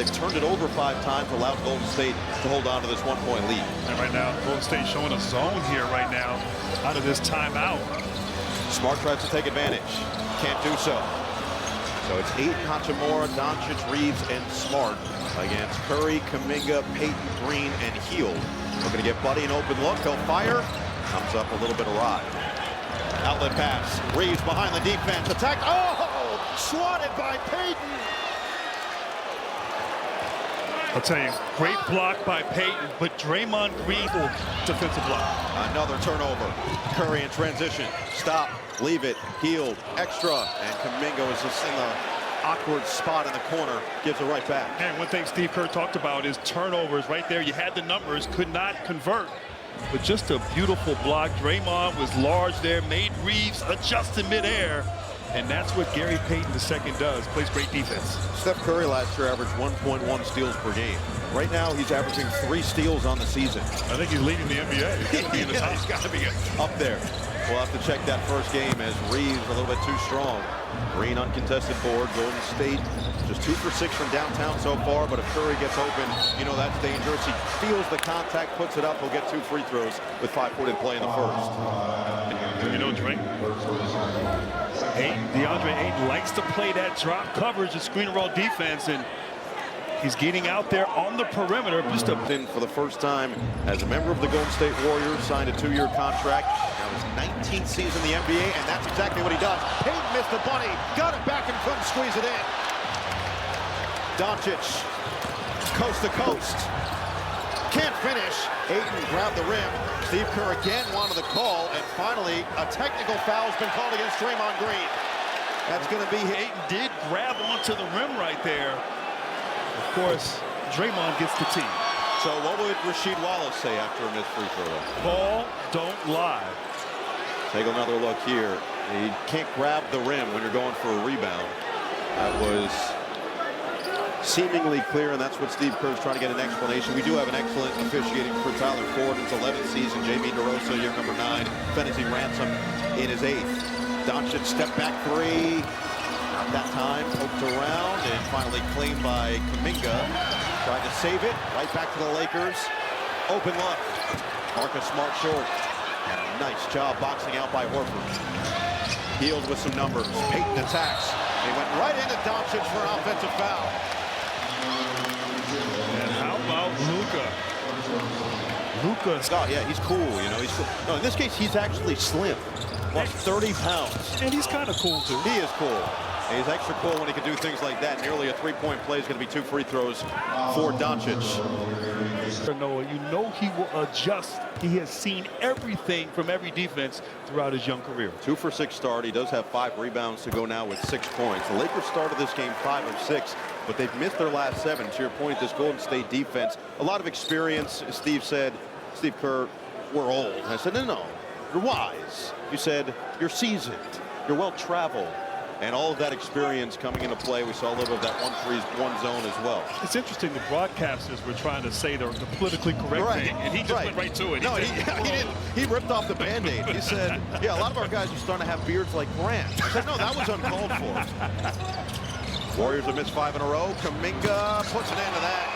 They've turned it over 5 times, allowed Golden State to hold on to this 1-point lead. And right now, Golden State showing a zone here right now out of this timeout. Smart tries to take advantage. Can't do so. So it's Ayton, Hachimura, Doncic, Reeves, and Smart against Curry, Kuminga, Payton, Green, and Hield. Looking to get Buddy an open look. He'll fire. Comes up a little bit awry. Outlet pass. Reeves behind the defense. Attacked. Oh! Swatted by Payton. I'll tell you, great block by Payton, but Draymond Green, defensive block. Another turnover. Curry in transition. Stop. Leave it. Hield. Extra. And Kuminga is just in the awkward spot in the corner. Gives it right back. And one thing Steve Kerr talked about is turnovers right there. You had the numbers, could not convert. But just a beautiful block. Draymond was large there, made Reeves adjust in midair. And that's what Gary Payton II does, plays great defense. Steph Curry last year averaged 1.1 steals per game. Right now, he's averaging 3 steals on the season. I think he's leading the NBA. He's got to be up there. We'll have to check that first game as Reeves a little bit too strong. Green uncontested board. Golden State just 2 for 6 from downtown so far, but if Curry gets open, you know that's dangerous. He feels the contact, puts it up. He'll get 2 free throws with 5 in play in the first. You know, Drake, DeAndre Ayton likes to play that drop coverage and screen and roll defense, and he's getting out there on the perimeter. Just in for the first time as a member of the Golden State Warriors, signed a 2-year contract. Now his 19th season in the NBA, and that's exactly what he does. Payton missed the bunny, got it back and couldn't squeeze it in. Doncic, coast to coast. Can't finish. Ayton grabbed the rim. Steve Kerr again wanted the call, and finally a technical foul has been called against Draymond Green. That's going to be Ayton did grab onto the rim right there. Of course, Draymond gets the tee. So what would Rasheed Wallace say after a missed free throw? Ball don't lie. Take another look here. You can't grab the rim when you're going for a rebound. That was seemingly clear, and that's what Steve Kerr's trying to get an explanation. We do have an excellent officiating for Tyler Ford. It's 11th season. Jamie DeRosa, year number 9. Fennessy Ransom in his 8th. Doncic step back 3. Not that time. Poked around and finally claimed by Kuminga. Tried to save it. Right back to the Lakers. Open look. Marcus Smart short. And a nice job boxing out by Horford. Hield with some numbers. Payton attacks. He went right into Doncic for an offensive foul. And how about Luka? Oh, yeah, he's cool, you know. He's cool. No, in this case, he's actually slim. Lost 30 pounds. And he's kind of cool, too. He is cool. He's extra cool when he can do things like that. Nearly a 3-point play is going to be 2 free throws for Doncic. You know he will adjust. He has seen everything from every defense throughout his young career. 2 for 6 start. He does have 5 rebounds to go now with 6 points. The Lakers started this game 5 of 6, but they've missed their last 7. To your point, this Golden State defense, a lot of experience. Steve said, Steve Kerr, we're old. I said, no, you're wise. You said, you're seasoned. You're well-traveled. And all of that experience coming into play, we saw a little of that 1-3-1 zone as well. It's interesting, the broadcasters were trying to say the politically correct thing, and he just went right to it. No, he didn't. He ripped off the Band-Aid. He said, yeah, a lot of our guys are starting to have beards like Grant. I said, no, that was uncalled for. Warriors have missed 5 in a row. Kuminga puts an end to that.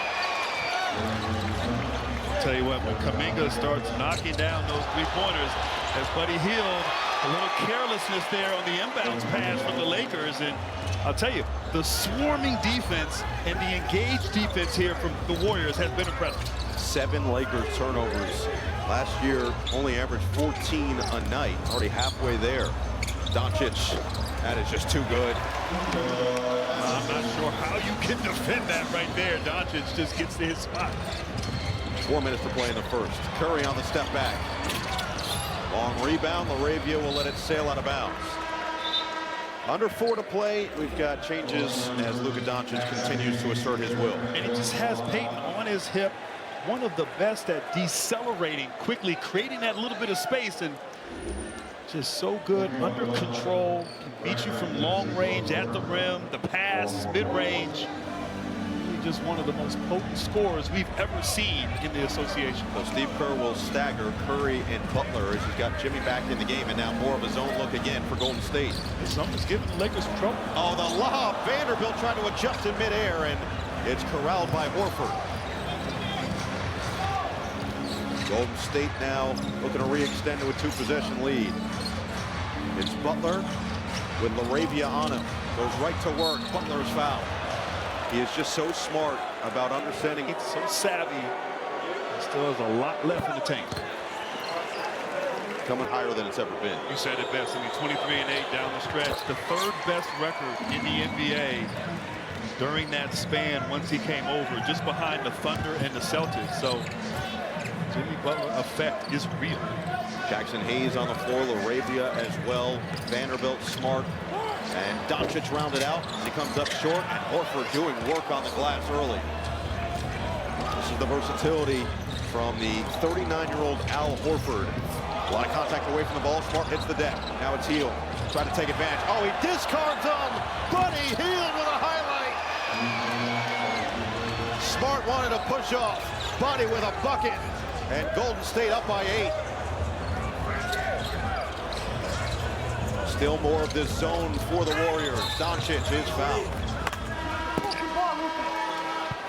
I'll tell you what, when Kuminga starts knocking down those 3-pointers, as Buddy Hield, a little carelessness there on the inbounds pass from the Lakers, and I'll tell you, the swarming defense and the engaged defense here from the Warriors has been impressive. 7 Lakers turnovers. Last year, only averaged 14 a night. Already halfway there. Doncic, that is just too good. I'm not sure how you can defend that right there. Doncic just gets to his spot. 4 minutes to play in the first. Curry on the step back. Long rebound. LaRavia will let it sail out of bounds. Under 4 to play. We've got changes as Luka Doncic continues to assert his will. And he just has Payton on his hip. One of the best at decelerating quickly, creating that little bit of space, and just so good under control. Can beat you from long range, at the rim, the pass, mid-range. Just one of the most potent scorers we've ever seen in the association. So Steve Kerr will stagger Curry and Butler as he's got Jimmy back in the game, and now more of a zone look again for Golden State. Something's giving the Lakers trouble. Oh, the lob. Vanderbilt trying to adjust in midair, and It's corralled by Horford. Golden State now looking to re-extend to a 2-possession lead. It's Butler with LaRavia on him. Goes right to work. Butler's foul. He is just so smart about understanding. He's so savvy. He still has a lot left in the tank. Coming higher than it's ever been. You said it best. I mean, 23-8 down the stretch. The third best record in the NBA during that span once he came over, just behind the Thunder and the Celtics. So Jimmy Butler effect is real. Jackson Hayes on the floor, LaRavia as well. Vanderbilt smart. And Doncic rounded out. He comes up short, and Horford doing work on the glass early. This is the versatility from the 39-year-old Al Horford. A lot of contact away from the ball. Smart hits the deck. Now it's Hield. Trying to take advantage. Oh, he discards him. Buddy Hield with a highlight. Smart wanted to push off. Buddy with a bucket. And Golden State up by 8. Still more of this zone for the Warriors. Doncic is fouled.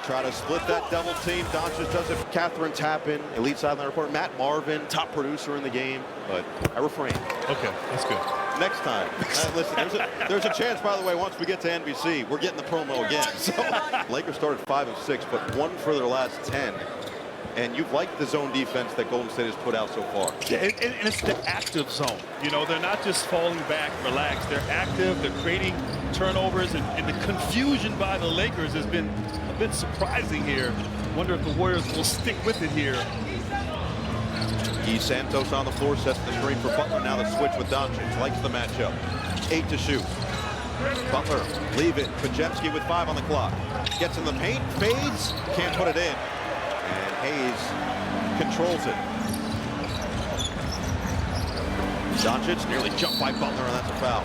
Try to split that double team. Doncic does it. Catherine Tappan, elite sideline reporter. Matt Marvin, top producer in the game. But I refrain. Okay, that's good. Next time. Listen, there's a chance, by the way, once we get to NBC, we're getting the promo again. So Lakers started 5 of 6, but 1 for their last 10. And you've liked the zone defense that Golden State has put out so far. Yeah, and it's the active zone. You know, they're not just falling back, relaxed. They're active. They're creating turnovers, and the confusion by the Lakers has been a bit surprising here. Wonder if the Warriors will stick with it here. Santos on the floor, sets the screen for Butler. Now the switch with Doncic. Likes the matchup. 8 to shoot. Butler, leave it. Podziemski with 5 on the clock. Gets in the paint, fades, can't put it in. And Hayes controls it. Doncic nearly jumped by Butler, and that's a foul.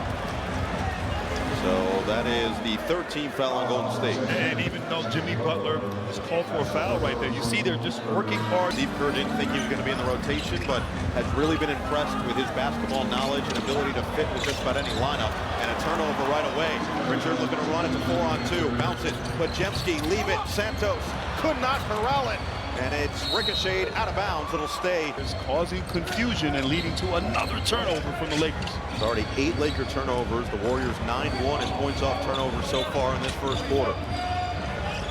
So that is the 13th foul on Golden State. And even though Jimmy Butler was called for a foul right there, you see they're just working hard. Steve Kerr didn't think he was going to be in the rotation, but has really been impressed with his basketball knowledge and ability to fit with just about any lineup. And a turnover right away. Richard looking to run it to 4-on-2. Bounce it. Podziemski, leave it. Santos could not corral it. And it's ricocheted out of bounds. It'll stay. It's causing confusion and leading to another turnover from the Lakers. It's already 8 Laker turnovers. The Warriors 9-1 in points off turnovers so far in this first quarter.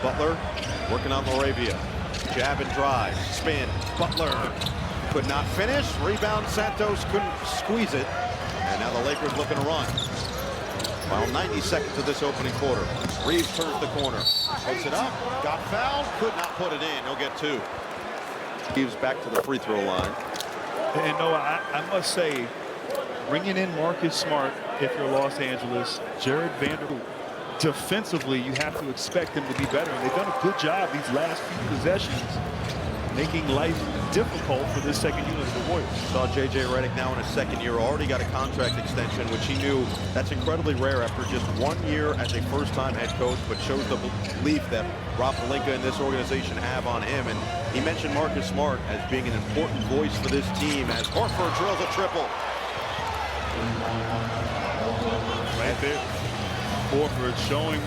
Butler working on LaRavia. Jab and drive. Spin. Butler could not finish. Rebound. Santos couldn't squeeze it. And now the Lakers looking to run. Final 90 seconds of this opening quarter. Reeves turns the corner. Puts it up. Got fouled. Could not put it in. He'll get 2. Reeves back to the free throw line. And Noah, I must say, bringing in Marcus Smart if you're Los Angeles, Jared Vanderbilt, defensively, you have to expect them to be better. And they've done a good job these last few possessions, making life difficult for this second unit of the Warriors. Saw J.J. Redick now in his second year, already got a contract extension, which he knew that's incredibly rare after just 1 year as a first-time head coach, but shows the belief that Rob Pelinka and this organization have on him. And he mentioned Marcus Smart as being an important voice for this team as Horford drills a triple. Right there, Horford showing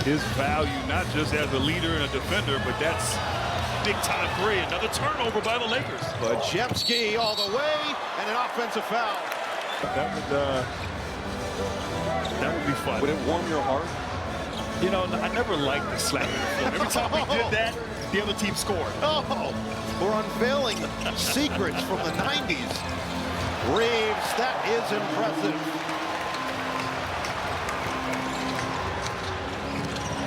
his value not just as a leader and a defender, but that's big-time 3. Another turnover by the Lakers. Podziemski all the way, and an offensive foul. That would be fun. Would it warm your heart? You know, I never liked the slap in the film. Every time we did that, the other team scored. Oh, we're unveiling secrets from the 90s. Reeves, that is impressive.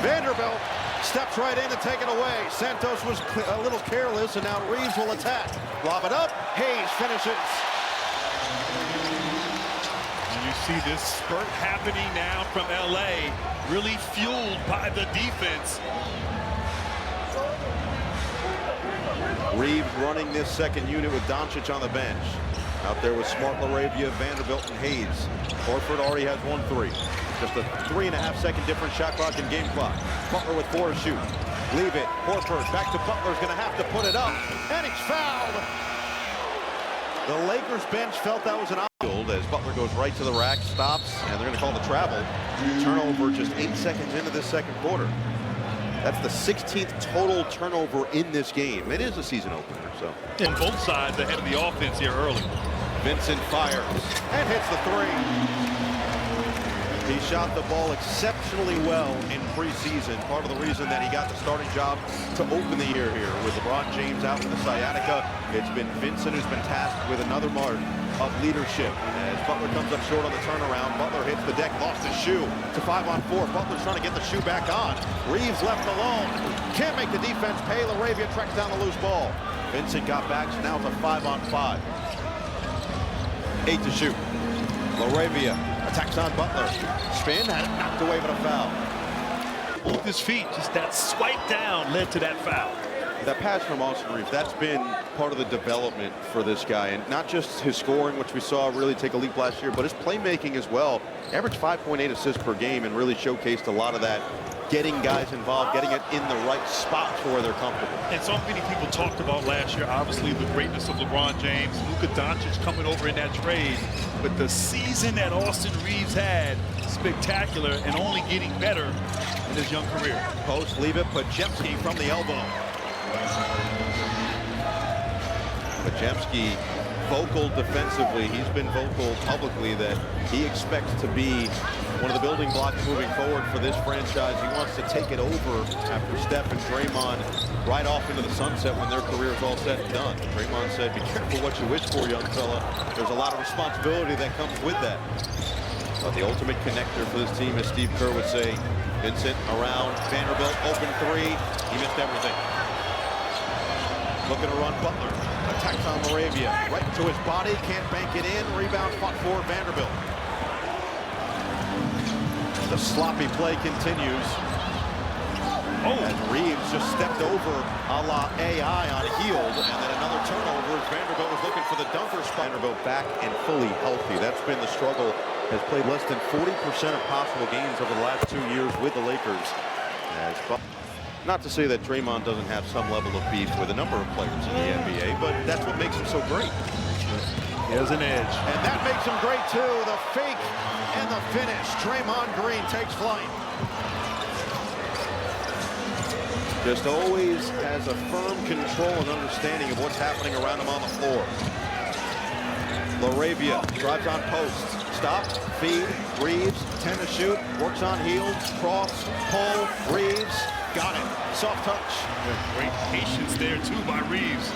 Vanderbilt steps right in to take it away. Santos was a little careless, and now Reeves will attack. Lob it up. Hayes finishes. And you see this spurt happening now from L.A., really fueled by the defense. Reeves running this second unit with Doncic on the bench. Out there with Smart, LaRavia, Vanderbilt, and Hayes. Horford already has 1-3. Just a 3.5-second difference shot clock and game clock. Butler with 4 to shoot. Leave it. Horford back to Butler's going to have to put it up. And he's fouled. The Lakers bench felt that was an outfield as Butler goes right to the rack, stops, and they're going to call the travel. Turnover just 8 seconds into this second quarter. That's the 16th total turnover in this game. It is a season opener, so. And both sides ahead of the offense here early. Vincent fires and hits the three. He shot the ball exceptionally well in preseason. Part of the reason that he got the starting job to open the year here. With LeBron James out with the sciatica, it's been Vincent who's been tasked with another mark of leadership. As Butler comes up short on the turnaround, Butler hits the deck, lost his shoe to 5-on-4. Butler's trying to get the shoe back on. Reeves left alone. Can't make the defense pay. LaRavia tracks down the loose ball. Vincent got back, so now it's a 5-on-5. 8 to shoot. LaRavia attacks on Butler. Spin, had it knocked away, but a foul. With his feet, just that swipe down led to that foul. That pass from Austin Reeves, that's been part of the development for this guy. And not just his scoring, which we saw really take a leap last year, but his playmaking as well. Averaged 5.8 assists per game and really showcased a lot of that, getting guys involved, getting it in the right spots where they're comfortable. And so many people talked about last year, obviously, the greatness of LeBron James, Luka Doncic coming over in that trade. But the season that Austin Reeves had, spectacular and only getting better in his young career. Post, leave it, Pajemski from the elbow. Pajemski, vocal defensively. He's been vocal publicly that he expects to be one of the building blocks moving forward for this franchise. He wants to take it over after Steph and Draymond right off into the sunset when their career is all said and done. Draymond said, be careful what you wish for, young fella. There's a lot of responsibility that comes with that. But the ultimate connector for this team, as Steve Kerr would say, Vincent around Vanderbilt, open three. He missed everything. Looking to run Butler. Attacks on LaRavia. Right to his body. Can't bank it in. Rebound fought for Vanderbilt. The sloppy play continues. And Reeves just stepped over a la AI on Hield. And then another turnover as Vanderbilt was looking for the dunker spot. Vanderbilt back and fully healthy. That's been the struggle. Has played less than 40% of possible games over the last 2 years with the Lakers. Not to say that Draymond doesn't have some level of beef with a number of players in the NBA, but that's what makes him so great. He has an edge. And that makes him great, too. The fake and the finish. Draymond Green takes flight. Just always has a firm control and understanding of what's happening around him on the floor. LaRavia drives on post. Stop, feed, Reeves, 10 to shoot, works on Hield, cross, pull, Reeves. Got it. Soft touch. Great patience there, too, by Reeves.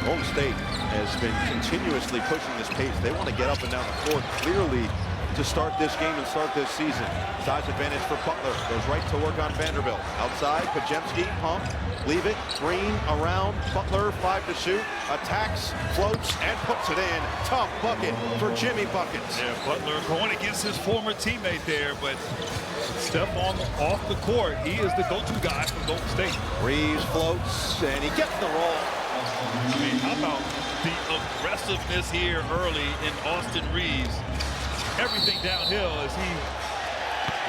Golden State has been continuously pushing this pace. They want to get up and down the court clearly to start this game and start this season. Size advantage for Butler. Goes right to work on Vanderbilt. Outside, Pajemski, pump, leave it. Green around. Butler, 5 to shoot. Attacks, floats, and puts it in. Tough bucket for Jimmy Buckets. Yeah, Butler going against his former teammate there, but Steph off the court. He is the go-to guy for Golden State. Reeves floats, and he gets the roll. I mean, how about the aggressiveness here early in Austin Reeves? Everything downhill as he,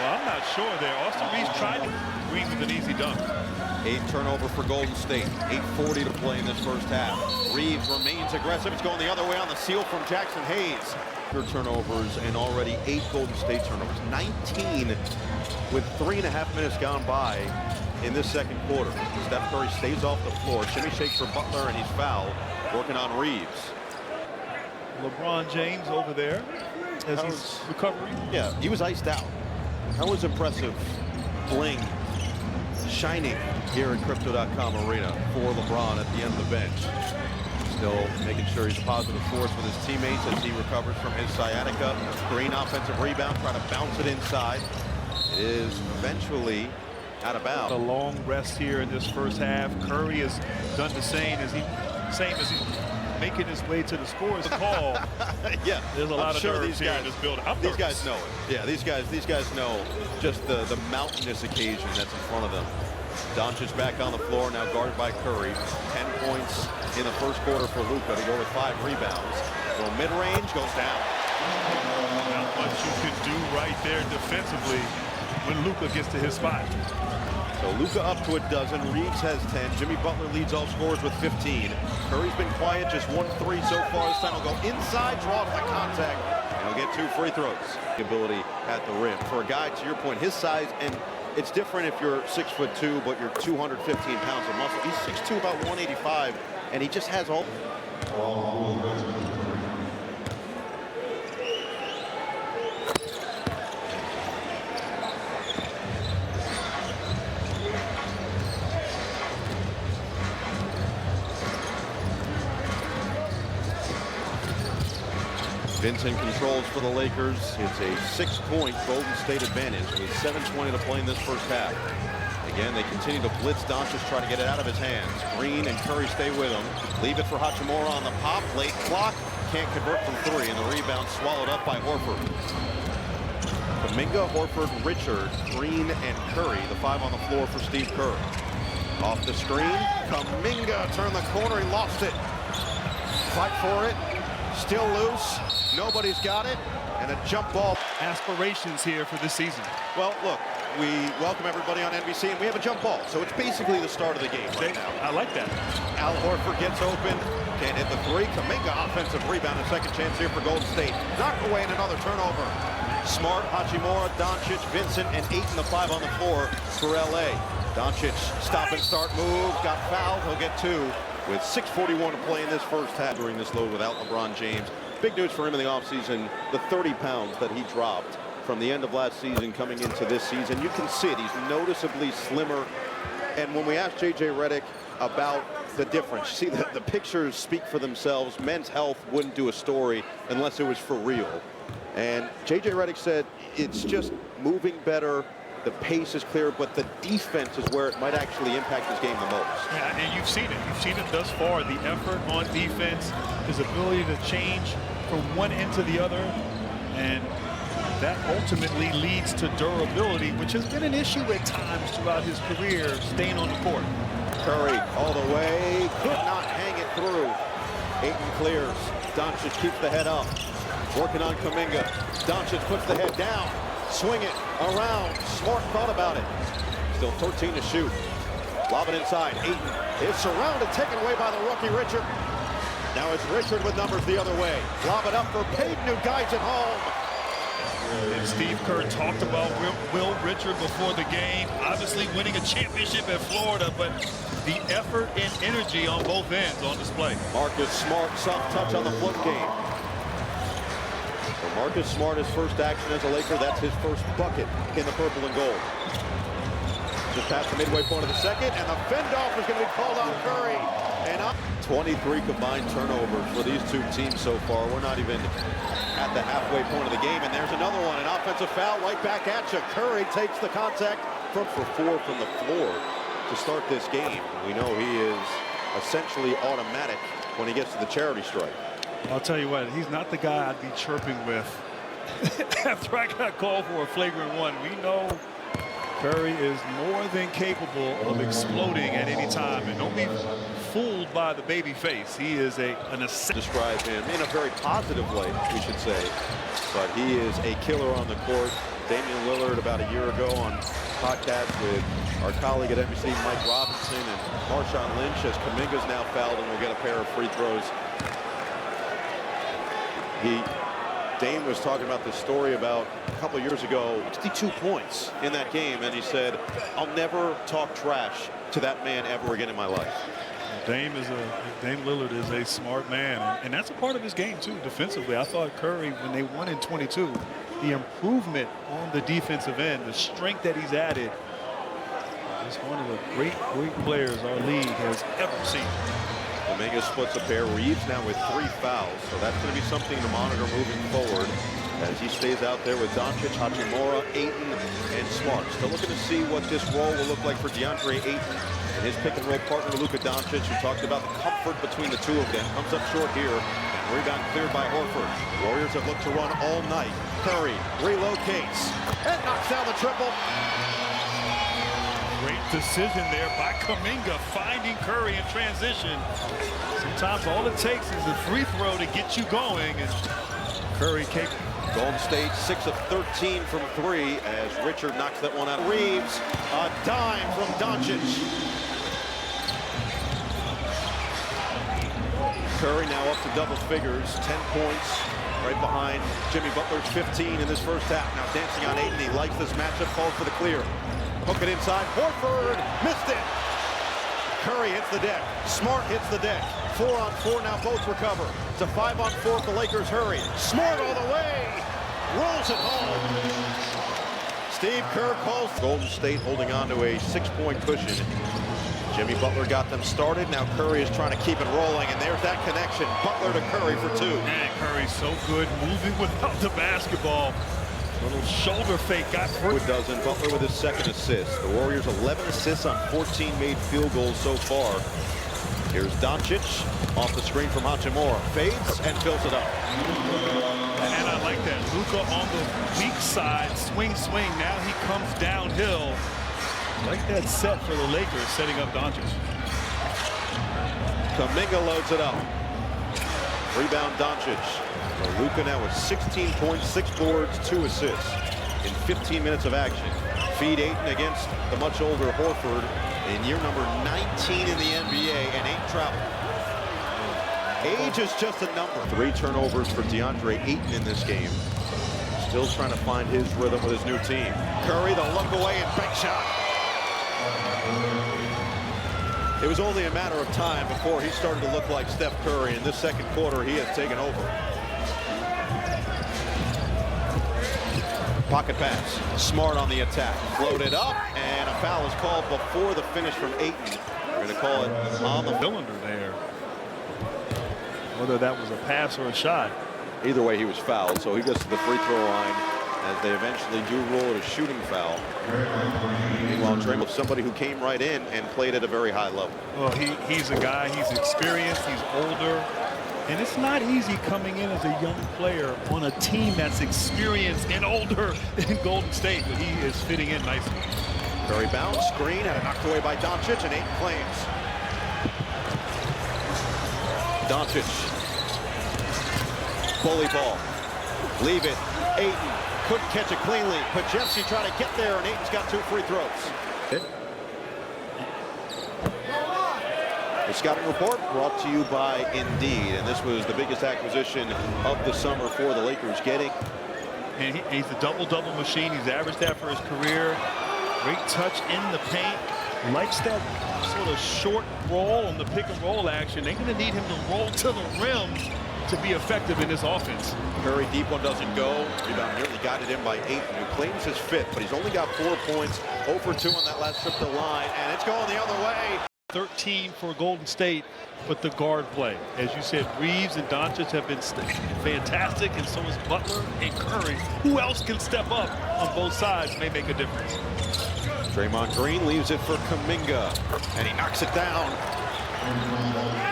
well, I'm not sure there. Austin Reeves tried to Green with an easy dunk. 8 turnover for Golden State. 8:40 to play in this first half. Reeves remains aggressive. It's going the other way on the seal from Jackson Hayes. Turnovers and already 8 Golden State turnovers. 19 with 3.5 minutes gone by in this second quarter. Steph Curry stays off the floor. Shimmy shake for Butler, and he's fouled. Working on Reeves. LeBron James over there as he's recovering. Yeah, he was iced out. That was impressive. Bling shining here at Crypto.com Arena for LeBron at the end of the bench. Still making sure he's a positive force with his teammates as he recovers from his sciatica. Green offensive rebound, trying to bounce it inside. It is eventually out of bounds. A long rest here in this first half. Curry has done the same as he's making his way to the scores call. Yeah, there's a lot of sure nerves here in this building. These guys know it. Yeah, these guys know just the mountainous occasion that's in front of them. Doncic back on the floor, now guarded by Curry. 10 points in the first quarter for Luka to go with 5 rebounds. So mid-range goes down. Not much you can do right there defensively when Luka gets to his spot. So Luka up to a dozen. Reeves has 10. Jimmy Butler leads all scorers with 15. Curry's been quiet, just 1 3 so far. This time he'll go inside, draws the contact, and he'll get 2 free throws. The ability at the rim. For a guy, to your point, his size and It's different if you're 6'2", but you're 215 pounds of muscle. He's 6'2", about 185, and he just has all. Vincent controls for the Lakers. It's a 6-point Golden State advantage with 7:20 to play in this first half. Again, they continue to blitz Doncic, try to get it out of his hands. Green and Curry stay with him. Leave it for Hachimura on the pop. Late clock. Can't convert from three, and the rebound swallowed up by Horford. Kuminga, Horford, Richard, Green, and Curry, the five on the floor for Steve Kerr. Off the screen, Kuminga turned the corner. He lost it. Fight for it. Still loose. Nobody's got it. And a jump ball. Aspirations here for this season. Well, look, we welcome everybody on NBC, and we have a jump ball. So it's basically the start of the game right now. I like that. Al Horford gets open. Can't hit the three. Kuminga offensive rebound. A second chance here for Golden State. Knocked away and another turnover. Smart, Hachimura, Doncic, Vincent, and Ayton, the five on the floor for LA. Doncic, stop and start move. Got fouled. He'll get two with 6:41 to play in this first half during this load without LeBron James. Big news for him in the offseason, the 30 pounds that he dropped from the end of last season coming into this season. You can see it. He's noticeably slimmer. And when we asked J.J. Redick about the difference, see, the pictures speak for themselves. Men's Health wouldn't do a story unless it was for real. And J.J. Redick said it's just moving better. The pace is clear, but the defense is where it might actually impact his game the most. Yeah, and you've seen it. You've seen it thus far. The effort on defense, his ability to change from one end to the other, and that ultimately leads to durability, which has been an issue at times throughout his career, staying on the court. Curry all the way, could not hang it through. Ayton clears. Doncic keeps the head up. Working on Kuminga. Doncic puts the head down. Swing it around. Smart thought about it. Still 13 to shoot. Lob it inside. Ayton is surrounded, taken away by the rookie Richard. Now it's Richard with numbers the other way. Lob it up for Payton, who guides it home. And Steve Kerr talked about Will Richard before the game. Obviously winning a championship at Florida, but the effort and energy on both ends on display. Marcus Smart, soft touch on the flip game. For Marcus Smart, his first action as a Laker, that's his first bucket in the purple and gold. Just past the midway point of the second, and the fend-off is going to be called on Curry. And up 23 combined turnovers for these two teams so far. We're not even at the halfway point of the game, and there's another one. An offensive foul right back at you. Curry takes the contact for four from the floor to start this game. We know he is essentially automatic when he gets to the charity strike. I'll tell you what, he's not the guy I'd be chirping with after I got called for a flagrant one. We know Curry is more than capable of exploding at any time, and don't be fooled by the baby face. He is an describe him in a very positive way, we should say, but he is a killer on the court. Damian Lillard about a year ago on podcast with our colleague at NBC, Mike Robinson, and Marshawn Lynch, as Kuminga's now fouled and will get a pair of free throws. Dame was talking about this story about a couple years ago, 62 points in that game, and he said, I'll never talk trash to that man ever again in my life. Dame Lillard is a smart man, and that's a part of his game too, defensively. I thought Curry, when they won in 22, the improvement on the defensive end, the strength that he's added, is one of the great players our league has ever seen. Kuminga splits a pair. Reeves now with 3 fouls, so that's going to be something to monitor moving forward as he stays out there with Doncic, Hachimura, Ayton, and Smart. Still looking to see what this role will look like for DeAndre Ayton and his pick-and-roll partner, Luka Doncic, who talked about the comfort between the two of them. Comes up short here, and rebound cleared by Horford. Warriors have looked to run all night. Curry relocates and knocks down the triple. Great decision there by Kuminga, finding Curry in transition. Sometimes all it takes is a free throw to get you going, and Curry capable. Golden State 6 of 13 from 3 as Richard knocks that one out. Reeves, a dime from Doncic. Curry now up to double figures, 10 points, right behind Jimmy Butler's 15 in this first half. Now dancing on Ayton, he likes this matchup, calls for the clear. Hook it inside. Horford missed it. Curry hits the deck. Smart hits the deck. 4-on-4 now, both recover. It's a 5-on-4 if the Lakers hurry. Smart all the way. Rolls it home. Steve Kerr calls. Golden State holding on to a 6-point cushion. Jimmy Butler got them started. Now Curry is trying to keep it rolling, and there's that connection. Butler to Curry for 2. Man, Curry's so good moving without the basketball. Little shoulder fake got first. Dozen. Butler with his 2nd assist. The Warriors 11 assists on 14 made field goals so far. Here's Doncic off the screen from Hachimura. Fades and fills it up. And I like that. Luka on the weak side. Swing. Now he comes downhill. Like that set for the Lakers, setting up Doncic. Kuminga loads it up. Rebound Doncic. So Luka now with 16 points, 6 boards, 2 assists in 15 minutes of action. Feed Ayton against the much older Horford in year number 19 in the NBA and 8 travel. Age is just a number. 3 turnovers for DeAndre Ayton in this game. Still trying to find his rhythm with his new team. Curry, the look away and bank shot. It was only a matter of time before he started to look like Steph Curry. In this 2nd quarter, he has taken over. Pocket pass. Smart on the attack. Floated up, and a foul is called before the finish from Ayton. We're going to call it on the cylinder there. Whether that was a pass or a shot. Either way, he was fouled, so he gets to the free throw line as they eventually do rule it a shooting foul. Meanwhile, Draymond, somebody who came right in and played at a very high level. Well, he's a guy, he's experienced, he's older, and it's not easy coming in as a young player on a team that's experienced and older in Golden State, but he is fitting in nicely. Curry bounce, screen, and knocked away by Doncic, and Ayton claims. Doncic. Bully ball. Leave it. Ayton. Couldn't catch it cleanly. Pajewski trying to get there, and Ayton's got 2 free throws. The scouting report brought to you by Indeed, and this was the biggest acquisition of the summer for the Lakers, getting. And he's a double-double machine. He's averaged that for his career. Great touch in the paint. Likes that sort of short roll on the pick-and-roll action. They're going to need him to roll to the rim to be effective in this offense. Curry, deep one doesn't go. Rebound nearly got it in by Ayton, who claims his 5th, but he's only got 4 points. 0 for 2 on that last trip to the line, and it's going the other way. 13 for Golden State, but the guard play. As you said, Reeves and Doncic have been fantastic, and so is Butler and Curry. Who else can step up on both sides may make a difference. Draymond Green leaves it for Kuminga, and he knocks it down.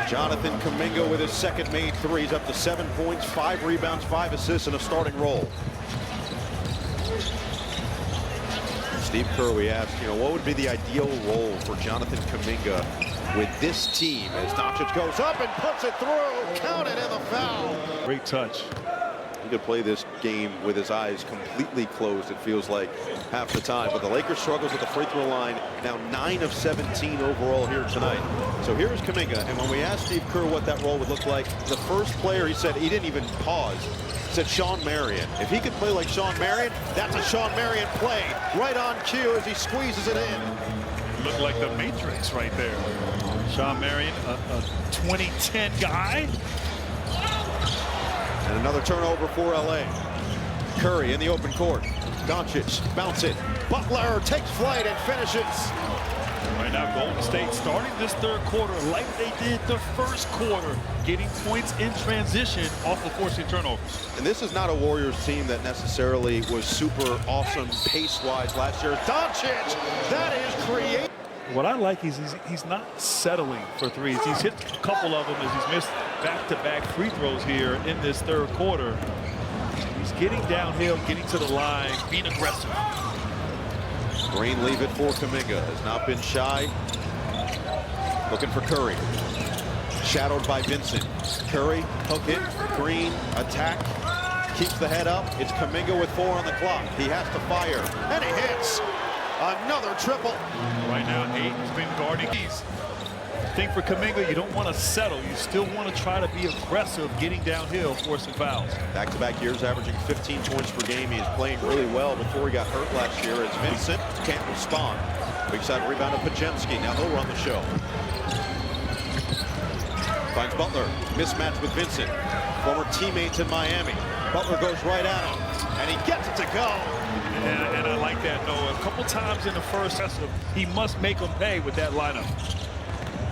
Jonathan Kuminga with his 2nd made 3. He's up to 7 points, 5 rebounds, 5 assists, and a starting role. Steve Kerr, we asked, what would be the ideal role for Jonathan Kuminga with this team as Doncic goes up and puts it through. Count it, and the foul. Great touch. He could play this game with his eyes completely closed, it feels like, half the time. But the Lakers struggles at the free throw line, now 9 of 17 overall here tonight. So here's Kuminga, and when we asked Steve Kerr what that role would look like, the first player, he said, he didn't even pause, said Shawn Marion. If he could play like Shawn Marion, that's a Shawn Marion play. Right on cue as he squeezes it in. Looked like the Matrix right there. Shawn Marion, a 2010 guy. And another turnover for LA. Curry in the open court. Doncic, bounce it. Butler takes flight and finishes. Right now, Golden State starting this 3rd quarter like they did the 1st quarter, getting points in transition off of forcing turnovers. And this is not a Warriors team that necessarily was super awesome pace-wise last year. Doncic, that is creative. What I like is he's not settling for threes. He's hit a couple of them as he's missed back-to-back free throws here in this 3rd quarter. He's getting downhill, getting to the line, being aggressive. Green leave it for Kuminga. Has not been shy. Looking for Curry. Shadowed by Vincent. Curry, hook it. Green, attack. Keeps the head up. It's Kuminga with 4 on the clock. He has to fire. And he hits. Another triple. Right now, Ayton's been guarding these. I think for Kuminga, you don't want to settle. You still want to try to be aggressive, getting downhill, forcing fouls. Back-to-back years averaging 15 points per game. He is playing really well before he got hurt last year as Vincent can't respond. Weak side rebound of Pajemski. Now he'll run the show. Finds Butler. Mismatch with Vincent. Former teammates in Miami. Butler goes right at him, and he gets it to go. And I like that, Noah. A couple times in the first half, he must make them pay with that lineup.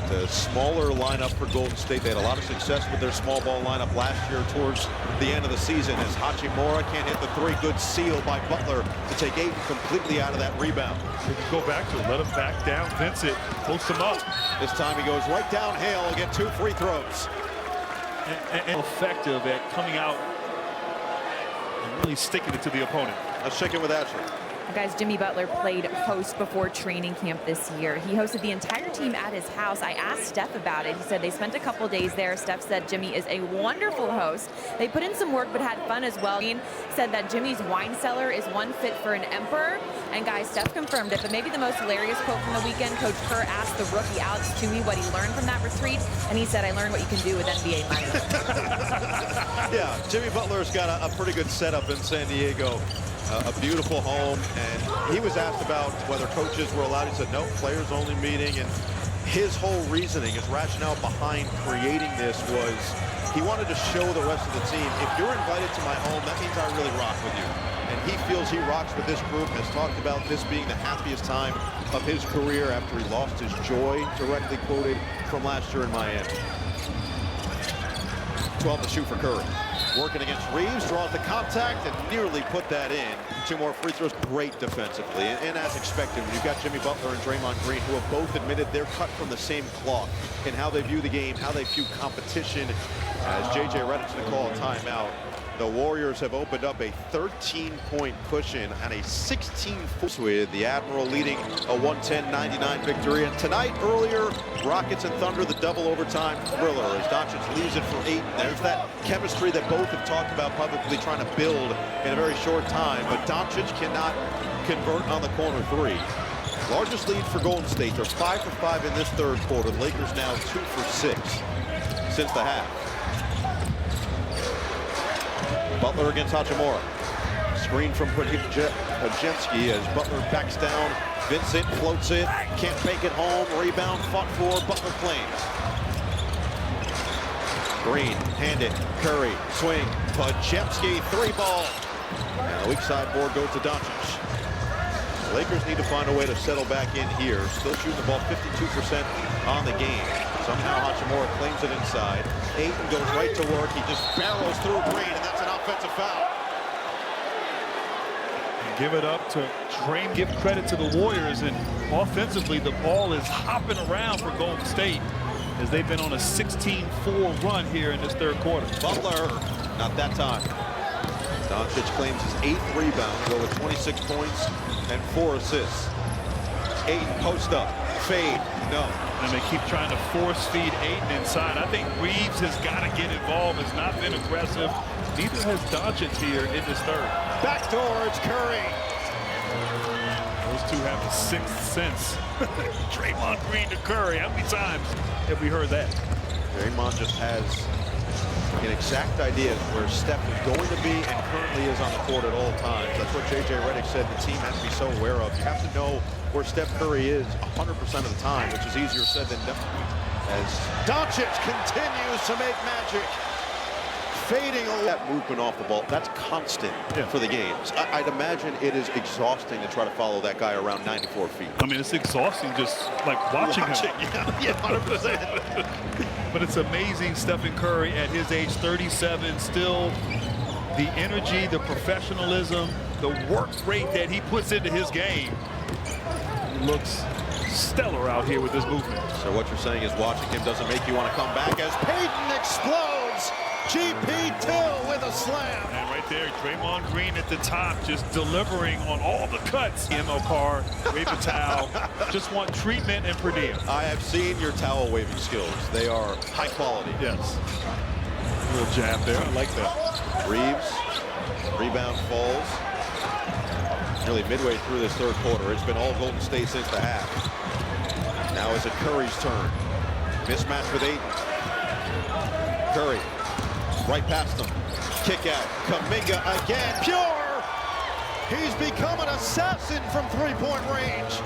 The smaller lineup for Golden State. They had a lot of success with their small ball lineup last year towards the end of the season as Hachimura can't hit the three. Good seal by Butler to take Ayton completely out of that rebound. They can go back to it. Let him back down. Vincent post him up. This time he goes right downhill and get 2 free throws. And effective at coming out and really sticking it to the opponent. Let's check in with Ashley. Guys, Jimmy Butler played host before training camp this year. He hosted the entire team at his house. I asked Steph about it. He said they spent a couple days there. Steph said Jimmy is a wonderful host. They put in some work but had fun as well. He said that Jimmy's wine cellar is one fit for an emperor. And guys, Steph confirmed it. But maybe the most hilarious quote from the weekend, Coach Kerr asked the rookie Alex Toomey what he learned from that retreat. And he said, I learned what you can do with NBA money. Yeah, Jimmy Butler's got a pretty good setup in San Diego. A beautiful home, and he was asked about whether coaches were allowed. He said no, players only meeting, and his whole reasoning, his rationale behind creating this was he wanted to show the rest of the team, if you're invited to my home, that means I really rock with you. And he feels he rocks with this group, has talked about this being the happiest time of his career after he lost his joy, directly quoted from last year in Miami. 12 to shoot for Curry. Working against Reeves, draws the contact and nearly put that in. 2 more free throws, great defensively. And as expected, when you've got Jimmy Butler and Draymond Green, who have both admitted they're cut from the same cloth in how they view the game, how they view competition. As JJ Redick's going to call a timeout, the Warriors have opened up a 13-point cushion and a 16-point with the Admiral leading a 110-99 victory. And tonight, earlier, Rockets and Thunder, the double overtime thriller as Doncic leaves it for 8. There's that chemistry that both have talked about publicly, trying to build in a very short time. But Doncic cannot convert on the corner 3. Largest lead for Golden State. They're 5 for 5 in this third quarter. The Lakers now 2 for 6 since the half. Butler against Hachimura. Screen from Pajemski as Butler backs down. Vincent floats it. Can't make it home. Rebound fought for. Butler claims. Green, hand it. Curry, swing. Pajemski, 3-ball. And the weak side board goes to Doncic. The Lakers need to find a way to settle back in here. Still shooting the ball 52% on the game. Somehow Hachimura claims it inside. Ayton goes right to work. He just barrels through Green, and that's an offensive foul. Give it up to Draymond. Give credit to the Warriors, and offensively, the ball is hopping around for Golden State as they've been on a 16-4 run here in this third quarter. Butler, not that time. Doncic claims his 8th rebound, over 26 points and 4 assists. Ayton post up, fade, no. And they keep trying to force feed Ayton inside. I think Reeves has got to get involved. Has not been aggressive. Neither has Doncic here in this third. Backdoor, it's Curry. Those two have a sixth sense. Draymond Green to Curry. How many times have we heard that? Draymond just has an exact idea where Steph is going to be and currently is on the court at all times. That's what JJ Redick said the team has to be so aware of. You have to know where Steph Curry is 100% of the time, which is easier said than done. As Doncic continues to make magic. Fading that movement off the ball, that's constant for the games. I'd imagine it is exhausting to try to follow that guy around 94 feet. I mean, it's exhausting just like watching him. Yeah, 100%. But it's amazing Stephen Curry at his age, 37, still the energy, the professionalism, the work rate that he puts into his game. He looks stellar out here with this movement. So what you're saying is watching him doesn't make you want to come back as Payton explodes. GP Till with a slam. And right there, Draymond Green at the top, just delivering on all the cuts. ML car, wave the towel, just want treatment and per diem. I have seen your towel waving skills. They are high quality. Yes. A little jab there. I like that. Reeves, rebound falls. Nearly midway through this third quarter. It's been all Golden State since the half. Now is it Curry's turn. Mismatch with 8. Curry, right past him. Kick out. Kuminga again. Pure! He's become an assassin from three-point range.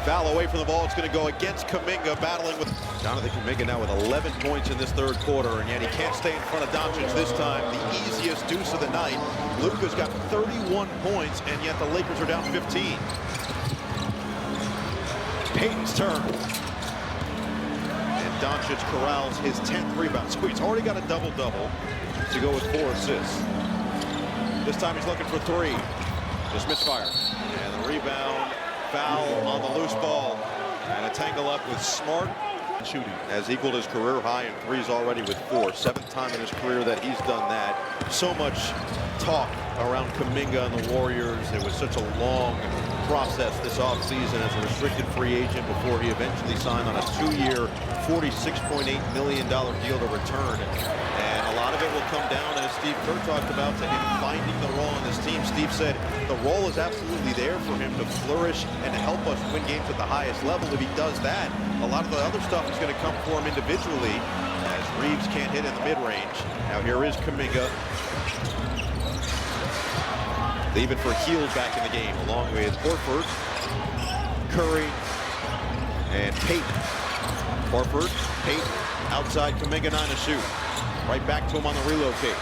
Foul away from the ball. It's going to go against Kuminga, battling with Jonathan Kuminga now with 11 points in this third quarter, and yet he can't stay in front of Doncic this time. The easiest deuce of the night. Luka's got 31 points, and yet the Lakers are down 15. Payton's turn. And Doncic corrals his 10th rebound. So he's already got a double-double to go with 4 assists. This time he's looking for 3. Just misfire. And the rebound. Foul on the loose ball, and a tangle up with Smart. Shooting has equaled his career high in threes already with 4. 7th time in his career that he's done that. So much talk around Kuminga and the Warriors. It was such a long process this offseason as a restricted free agent before he eventually signed on a 2-year, $46.8 million deal to return. And a lot of it will come down, as Steve Kerr talked about, to him finding the role on this team. Steve said the role is absolutely there for him to flourish and to help us win games at the highest level. If he does that, a lot of the other stuff is going to come for him individually, as Reeves can't hit in the mid-range. Now here is Kuminga. Leave it for Hield back in the game, along with Horford, Curry, and Payton. Horford, Payton, outside Kuminga, 9 to shoot. Right back to him on the relocate.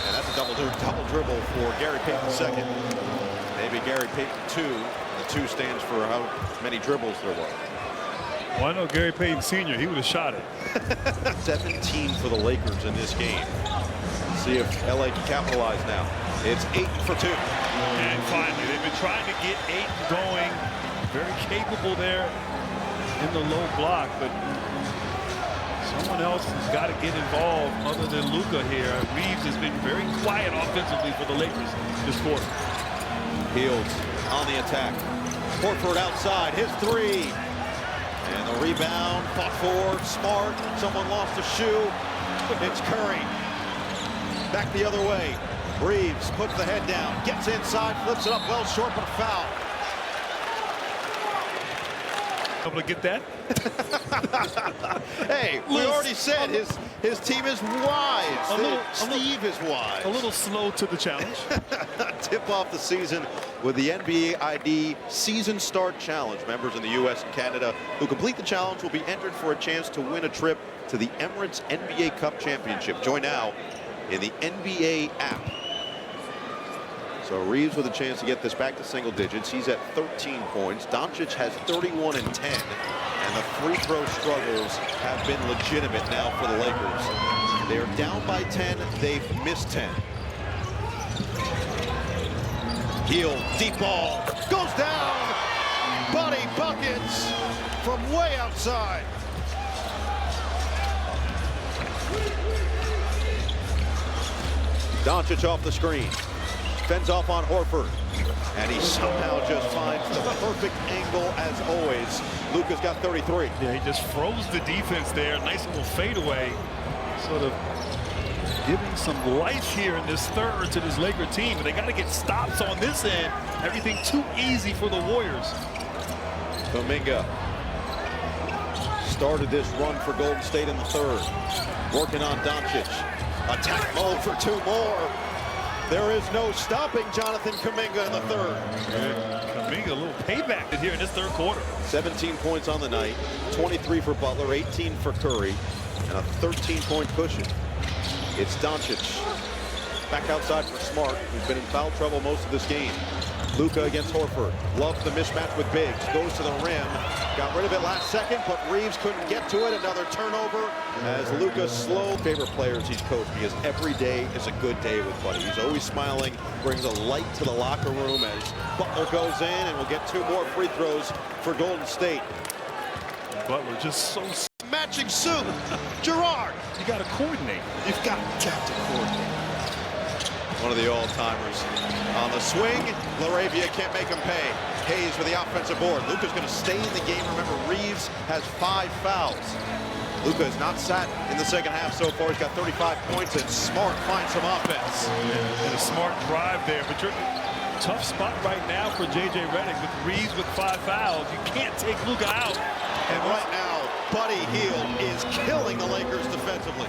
And that's a double dribble for Gary Payton II. Maybe Gary Payton 2. The 2 stands for how many dribbles there were. Well, I know Gary Payton Sr., he would have shot it. 17 for the Lakers in this game. See if LA can capitalize now. It's 8 for 2. And finally, they've been trying to get Ayton going. Very capable there in the low block, but someone else has got to get involved other than Luka here. Reeves has been very quiet offensively for the Lakers this quarter. Hield on the attack. Horford outside, his 3. And the rebound, fought for, Smart. Someone lost a shoe. It's Curry. Back the other way. Reeves puts the head down, gets inside, flips it up well short, but a foul. Able to get that? Hey, we already said his team is wise. Steve is wise. A little slow to the challenge. Tip off the season with the NBA ID Season Start Challenge. Members in the U.S. and Canada who complete the challenge will be entered for a chance to win a trip to the Emirates NBA Cup Championship. Join now in the NBA app. So Reeves with a chance to get this back to single digits. He's at 13 points. Doncic has 31 and 10. And the free throw struggles have been legitimate now for the Lakers. They're down by 10. They've missed 10. Hield, deep ball, goes down. Buddy buckets from way outside. Doncic off the screen. Fends off on Horford, and he somehow just finds the perfect angle as always. Luka's got 33. Yeah, he just froze the defense there. Nice little fadeaway, sort of giving some life here in this third to this Laker team. But they got to get stops on this end. Everything too easy for the Warriors. Kuminga started this run for Golden State in the third. Working on Doncic. Attack mode for 2 more. There is no stopping Jonathan Kuminga in the third. Kuminga, a little payback here in this third quarter. 17 points on the night, 23 for Butler, 18 for Curry, and a 13-point cushion. It's Doncic. Back outside for Smart, who's been in foul trouble most of this game. Luka against Horford. Loves the mismatch with Biggs. Goes to the rim. Got rid of it last second, but Reeves couldn't get to it. Another turnover as Luka's slow. Favorite players he's coached, because every day is a good day with Buddy. He's always smiling, brings a light to the locker room as Butler goes in, and we'll get 2 more free throws for Golden State. Butler just so matching suit. Gerard. You got to coordinate. You've got to coordinate. One of the all-timers. On the swing, Laravia can't make him pay. Hayes with the offensive board. Luka's going to stay in the game. Remember, Reeves has 5 fouls. Luka has not sat in the second half so far. He's got 35 points, and Smart finds some offense. And a smart drive there, but Tough spot right now for J.J. Redick with Reeves with 5 fouls. You can't take Luka out. And right now, Buddy Hield is killing the Lakers defensively.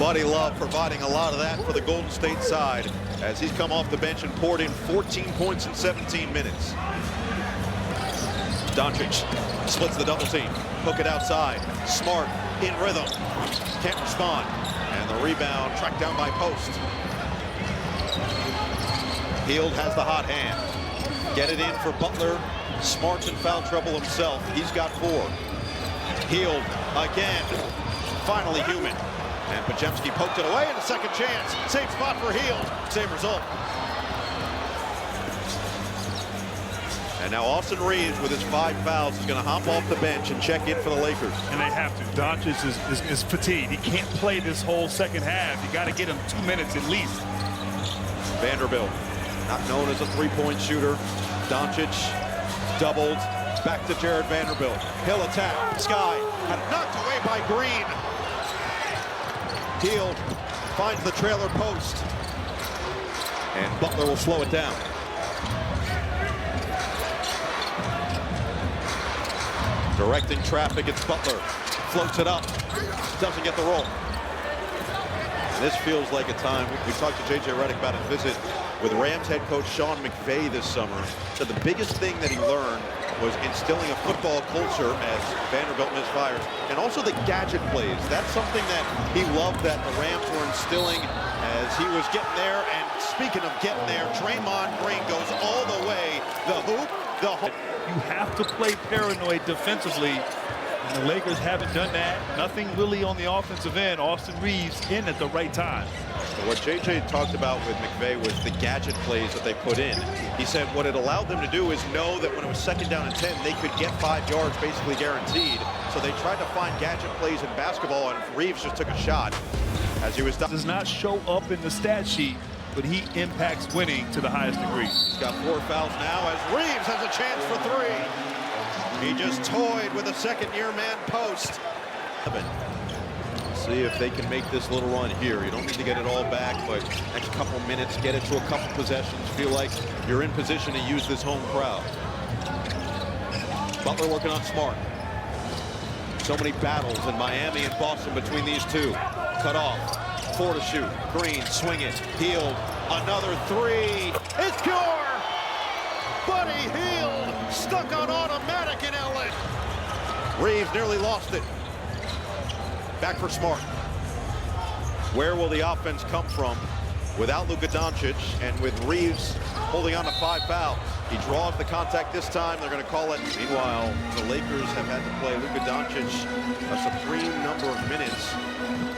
Buddy Love providing a lot of that for the Golden State side as he's come off the bench and poured in 14 points in 17 minutes. Doncic splits the double team. Hook it outside. Smart in rhythm. Can't respond. And the rebound tracked down by Post. Hield has the hot hand. Get it in for Butler. Smart's in foul trouble himself. He's got 4. Hield again. Finally human. And Podziemski poked it away in a second chance. Same spot for Hield. Same result. And now Austin Reeves with his 5 fouls is going to hop off the bench and check in for the Lakers. And they have to. Doncic is fatigued. He can't play this whole second half. You got to get him 2 minutes at least. Vanderbilt, not known as a three-point shooter. Doncic doubled. Back to Jared Vanderbilt. He'll attack. Sky had it knocked away by Green. Hield finds the trailer post. And Butler will slow it down. Directing traffic, it's Butler. Floats it up. Doesn't get the roll. This feels like a time. We talked to J.J. Redick about his visit with Rams head coach Sean McVay this summer. So the biggest thing that he learned was instilling a football culture as Vanderbilt misfires, and also the gadget plays. That's something that he loved that the Rams were instilling as he was getting there. And speaking of getting there, Draymond Green goes all the way. The hoop, the hoop. You have to play paranoid defensively. And the Lakers haven't done that. Nothing really on the offensive end. Austin Reeves in at the right time. So what JJ talked about with McVay was the gadget plays that they put in. He said what it allowed them to do is know that when it was 2nd down and 10, they could get 5 yards basically guaranteed. So they tried to find gadget plays in basketball, and Reeves just took a shot as he was done. Does not show up in the stat sheet, but he impacts winning to the highest degree. He's got 4 fouls now as Reeves has a chance for 3. He just toyed with a second-year man post. See if they can make this little run here. You don't need to get it all back, but next couple minutes, get it to a couple possessions. Feel like you're in position to use this home crowd. Butler working on Smart. So many battles in Miami and Boston between these two. Cut off. 4 to shoot. Green, swing it. Hield. Another 3. It's pure! Buddy Hield stuck on automatic in LA. Reeves nearly lost it. Back for Smart. Where will the offense come from without Luka Doncic and with Reeves holding on to 5 fouls? He draws the contact this time. They're going to call it. Meanwhile, the Lakers have had to play Luka Doncic a supreme number of minutes.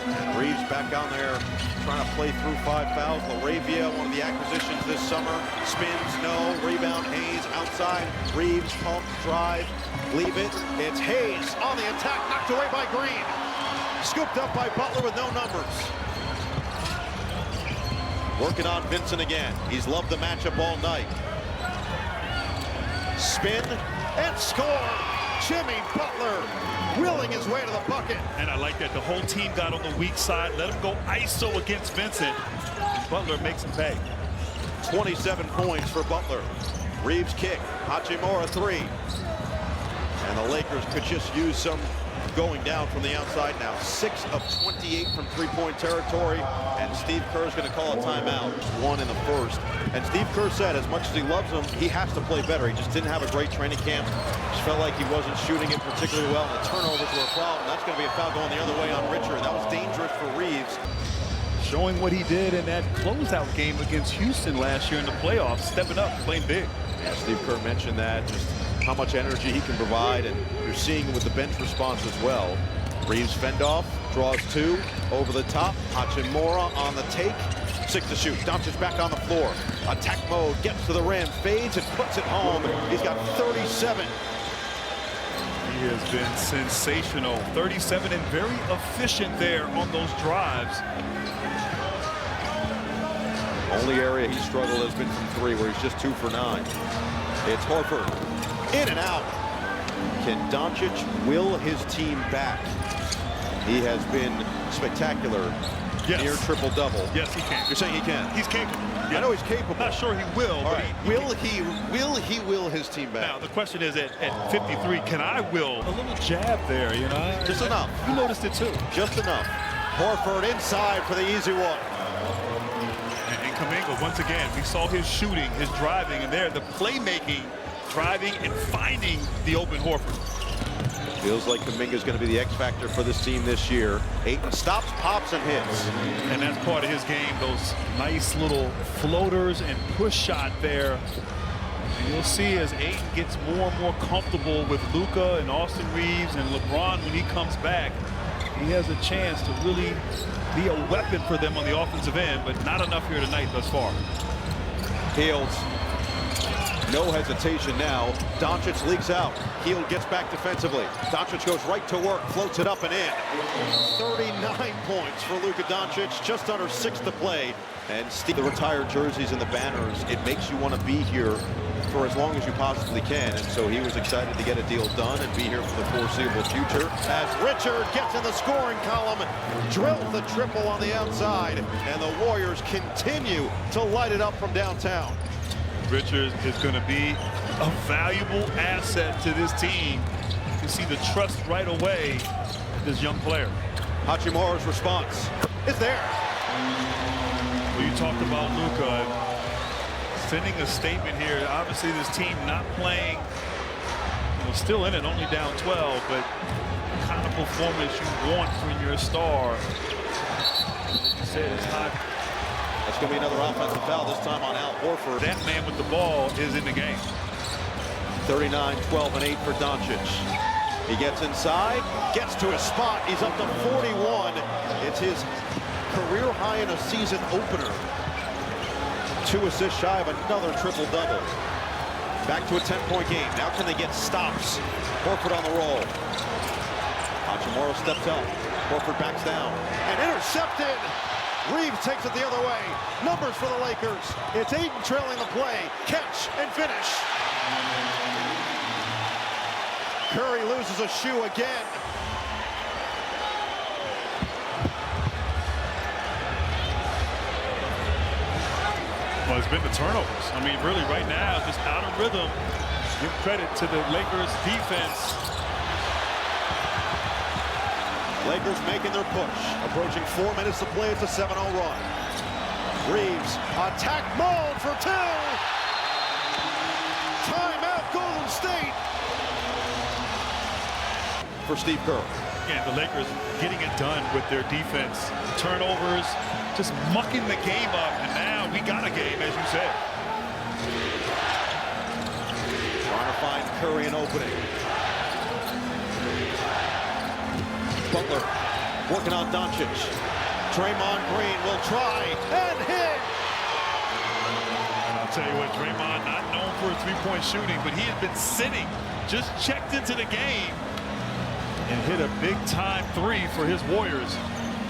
And Reeves back on there trying to play through 5 fouls. LaRavia, one of the acquisitions this summer. Spins, no. Rebound, Hayes outside. Reeves, pump, drive, leave it. It's Hayes on the attack, knocked away by Green. Scooped up by Butler with no numbers. Working on Vincent again. He's loved the matchup all night. Spin and score. Jimmy Butler willing his way to the bucket. And I like that the whole team got on the weak side. Let him go ISO against Vincent. And Butler makes him pay. 27 points for Butler. Reeves kick. Hachimura 3. And the Lakers could just use some going down from the outside now. 6 of 28 from three-point territory, and Steve Kerr's going to call a timeout. 1 in the first. And Steve Kerr said as much as he loves him, he has to play better. He just didn't have a great training camp. Just felt like he wasn't shooting it particularly well. And the turnovers were a problem. That's going to be a foul going the other way on Richard. That was dangerous for Reeves. Showing what he did in that closeout game against Houston last year in the playoffs, stepping up, playing big. Yeah, Steve Kerr mentioned that, just how much energy he can provide, and you're seeing with the bench response as well. Reeves fend off, draws 2, over the top. Hachimura on the take, 6 to shoot. Doncic back on the floor. Attack mode, gets to the rim, fades and puts it home. He's got 37. He has been sensational. 37 and very efficient there on those drives. Only area he struggled has been from 3, where he's just 2 for 9. It's Horford. In and out. Can Doncic will his team back? He has been spectacular Yes. near triple-double. Yes, he can. You're saying he can? He's capable. I know he's capable. Not sure he will. All But right. Will he will his team back? Now, the question is, at 53, can I will? A little jab there, you know? Just enough. You noticed it, too. Just enough. Horford inside for the easy one. And Kuminga, once again, we saw his shooting, his driving, and there, the playmaking, driving, and finding the open Horford. Feels like Kuminga's going to be the X factor for this team this year. Ayton stops, pops, and hits. And that's part of his game, those nice little floaters and push shot there. And you'll see as Ayton gets more and more comfortable with Luka and Austin Reeves and LeBron when he comes back, he has a chance to really be a weapon for them on the offensive end, but not enough here tonight thus far. Hield. No hesitation now. Doncic leaks out. Hield gets back defensively. Doncic goes right to work, floats it up and in. 39 points for Luka Doncic, just under 6 to play. And the retired jerseys and the banners, it makes you want to be here for as long as you possibly can. And so he was excited to get a deal done and be here for the foreseeable future. As Richard gets in the scoring column, drills the triple on the outside, and the Warriors continue to light it up from downtown. Richards is going to be a valuable asset to this team. You see the trust right away in this young player. Hachimura's response is there. Well, you talked about Luka sending a statement here. Obviously, this team not playing, still in it, only down 12, but the kind of performance you want when you're a star. As you said, it's not. That's going to be another offensive foul, this time on Al Horford. That man with the ball is in the game. 39, 12, and 8 for Doncic. He gets inside, gets to his spot. He's up to 41. It's his career high in a season opener. 2 assists shy of another triple-double. Back to a 10-point game. Now can they get stops? Horford on the roll. Hachimura steps up. Horford backs down and intercepted. Reeves takes it the other way. Numbers for the Lakers. It's Ayton trailing the play. Catch and finish. Curry loses a shoe again. Well, it's been the turnovers. I mean, really, right now, just out of rhythm. Give credit to the Lakers defense. Lakers making their push. Approaching 4 minutes to play. It's a 7-0 run. Reeves, attack mode for 2. Timeout, Golden State. For Steve Kerr. Again, the Lakers getting it done with their defense. Turnovers, just mucking the game up. And now we got a game, as you said. Trying to find Curry an opening. Butler working on Doncic. Draymond Green will try and hit. And I'll tell you what, Draymond not known for three-point shooting, but he had been sitting, just checked into the game and hit a big-time 3 for his Warriors.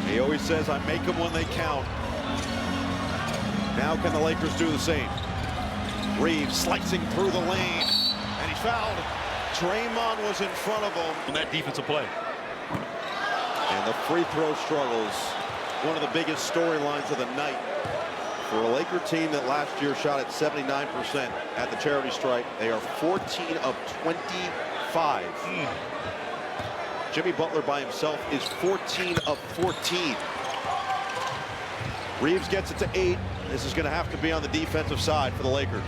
He always says, I make them when they count. Now can the Lakers do the same? Reeves slicing through the lane, and he's fouled. Draymond was in front of him. On that defensive play. And the free throw struggles, one of the biggest storylines of the night for a Laker team that last year shot at 79% at the charity stripe. They are 14 of 25. Jimmy Butler by himself is 14 of 14. Reeves gets it to 8. This is going to have to be on the defensive side for the Lakers.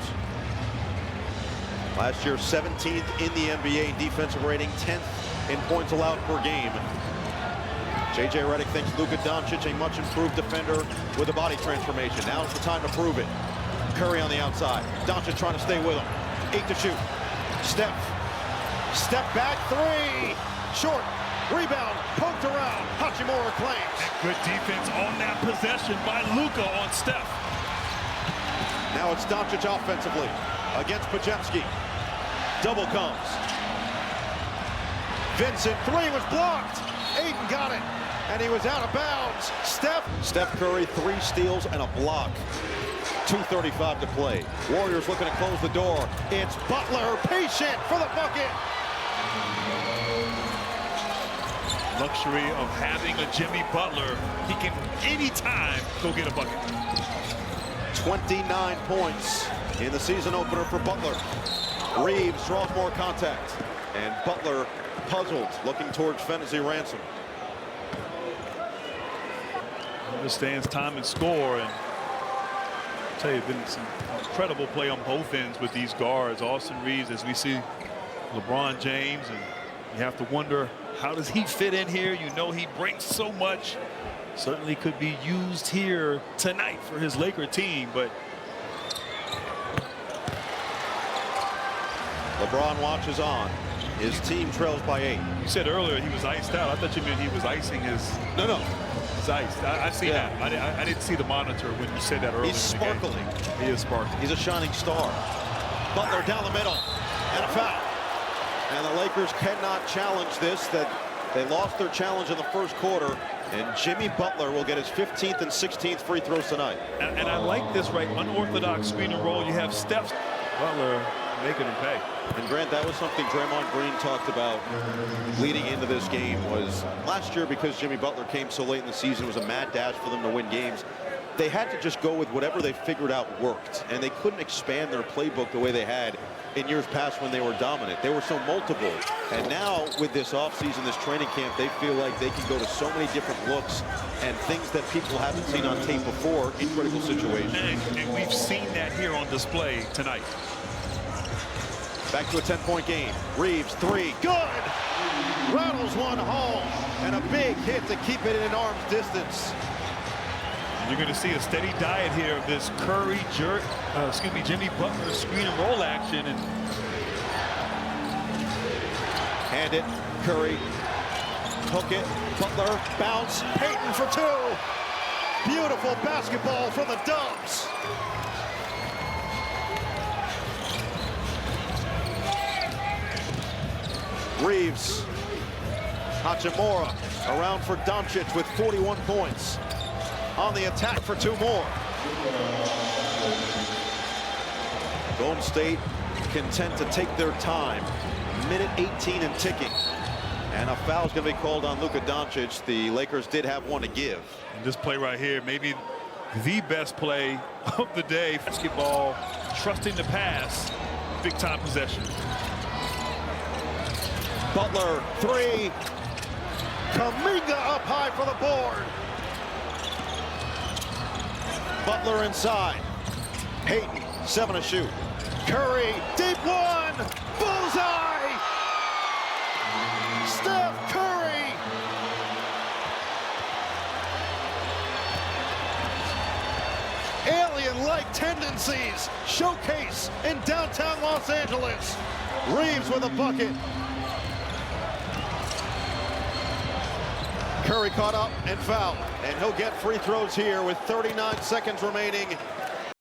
Last year, 17th in the NBA in defensive rating, 10th in points allowed per game. J.J. Redick thinks Luka Doncic a much improved defender with a body transformation. Now's the time to prove it. Curry on the outside. Doncic trying to stay with him. 8 to shoot. Step back 3. Short. Rebound. Poked around. Hachimura claims. Good defense on that possession by Luka on Steph. Now it's Doncic offensively against Podziemski. Double comes. Vincent, 3 was blocked. Ayton got it, and he was out of bounds. Steph Curry, 3 steals and a block. 2:35 to play. Warriors looking to close the door. It's Butler, patient for the bucket. luxury of having a Jimmy Butler. He can anytime go get a bucket. 29 points in the season opener for Butler. Reeves draws more contact, and Butler puzzled, looking towards Fennessy Ransom. Understands time and score, and I'll tell you, been some incredible play on both ends with these guards. Austin Reeves, as we see LeBron James, and you have to wonder, how does he fit in here? You know, he brings so much. Certainly could be used here tonight for his Laker team, but LeBron watches on. His team trails by 8. you said earlier he was iced out. I thought you meant he was icing his. No. His ice. I see that. I didn't see the monitor when you said that earlier. He's sparkling. He is sparkling. He's a shining star. Butler down the middle, and a foul. And the Lakers cannot challenge this. That they lost their challenge in the first quarter, and Jimmy Butler will get his 15th and 16th free throws tonight. And I like this, right? Unorthodox screen and roll. You have Steph. Butler making him pay. And Grant, that was something Draymond Green talked about leading into this game. Was last year, because Jimmy Butler came so late in the season, it was a mad dash for them to win games. They had to just go with whatever they figured out worked, and they couldn't expand their playbook the way they had in years past when they were dominant. They were so multiple, and now with this offseason, this training camp, they feel like they can go to so many different looks and things that people haven't seen on tape before in critical situations. And we've seen that here on display tonight. Back to a 10-point game. Reeves, 3, good! Rattles one home, and a big hit to keep it in arm's distance. You're going to see a steady diet here of this Curry, Jimmy Butler screen and roll action. And hand it, Curry, hook it, Butler, bounce, Payton for 2. Beautiful basketball from the Dubs. Reeves, Hachimura around for Doncic with 41 points. On the attack for 2 more. Golden State content to take their time. Minute 18 and ticking. And a foul's going to be called on Luka Doncic. The Lakers did have one to give. And this play right here, maybe the best play of the day. Basketball, trusting the pass, big time possession. Butler, 3. Kuminga up high for the board. Butler inside. Payton, 7 to shoot. Curry, deep 1. Bullseye! Steph Curry! Alien-like tendencies showcase in downtown Los Angeles. Reeves with a bucket. Curry caught up and fouled, and he'll get free throws here with 39 seconds remaining